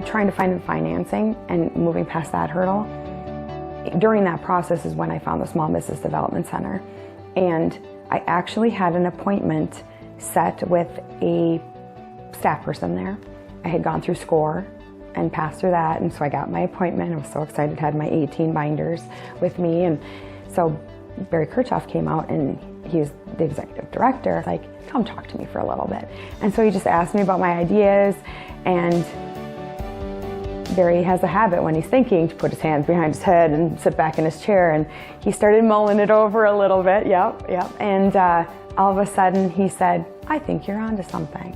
trying to find the financing and moving past that hurdle. During that process is when I found the Small Business Development Center. And I actually had an appointment set with a staff person there. I had gone through SCORE and passed through that, and so I got my appointment. I was so excited, had my 18 binders with me, and so Barry Kirchhoff came out, and he's the executive director, like, come talk to me for a little bit. And so he just asked me about my ideas, and Barry has a habit when he's thinking to put his hands behind his head and sit back in his chair, and he started mulling it over a little bit, yep. And all of a sudden he said, I think you're onto something.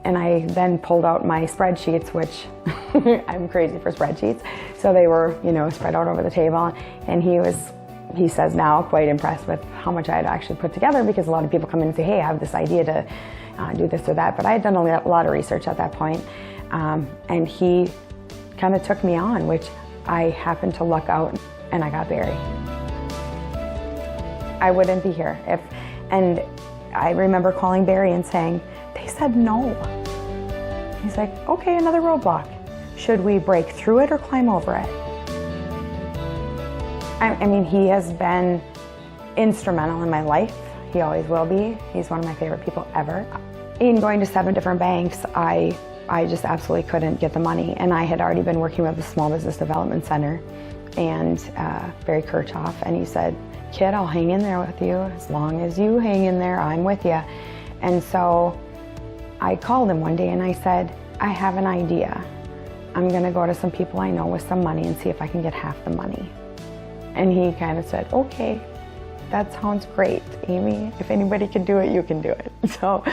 And I then pulled out my spreadsheets, which I'm crazy for spreadsheets. So they were, spread out over the table, and he says now, quite impressed with how much I had actually put together, because a lot of people come in and say, hey, I have this idea to do this or that, but I had done a lot of research at that point. And he kind of took me on, which I happened to luck out, and I got Barry. I wouldn't be here and I remember calling Barry and saying, they said no. He's like, okay, another roadblock. Should we break through it or climb over it? I mean, he has been instrumental in my life. He always will be. He's one of my favorite people ever. In going to 7 different banks, I just absolutely couldn't get the money. And I had already been working with the Small Business Development Center and Barry Kirchhoff, and he said, kid, I'll hang in there with you. As long as you hang in there, I'm with you. And so I called him one day and I said, I have an idea. I'm gonna go to some people I know with some money and see if I can get half the money. And he kind of said, okay, that sounds great, Amy. If anybody can do it, you can do it. So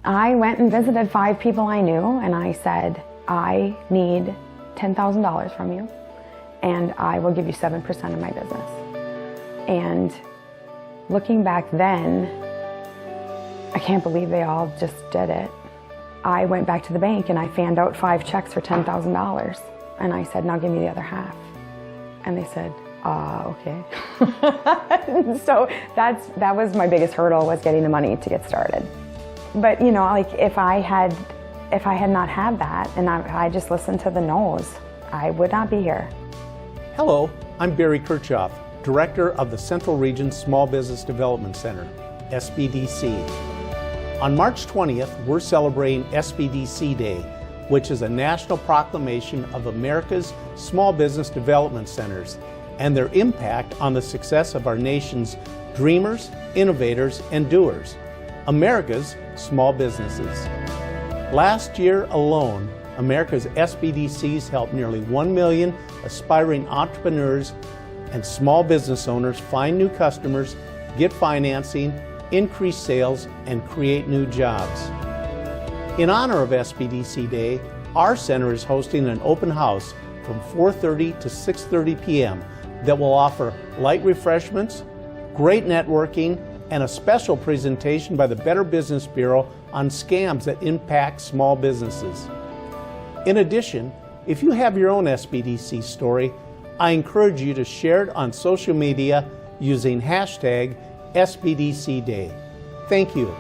I went and visited 5 people I knew, and I said, I need $10,000 from you, and I will give you 7% of my business. And looking back then, I can't believe they all just did it. I went back to the bank and I fanned out 5 checks for $10,000. And I said, now give me the other half. And they said, okay. So that was my biggest hurdle, was getting the money to get started. But like if I had not had that and I just listened to the no's, I would not be here. Hello, I'm Barry Kirchhoff, Director of the Central Region Small Business Development Center, SBDC. On March 20th, we're celebrating SBDC Day, which is a national proclamation of America's small business development centers and their impact on the success of our nation's dreamers, innovators, and doers, America's small businesses. Last year alone, America's SBDCs helped nearly 1 million aspiring entrepreneurs and small business owners find new customers, get financing, increase sales, and create new jobs. In honor of SBDC Day, our center is hosting an open house from 4:30 to 6:30 p.m. that will offer light refreshments, great networking, and a special presentation by the Better Business Bureau on scams that impact small businesses. In addition, if you have your own SBDC story, I encourage you to share it on social media using hashtag SBDC Day. Thank you.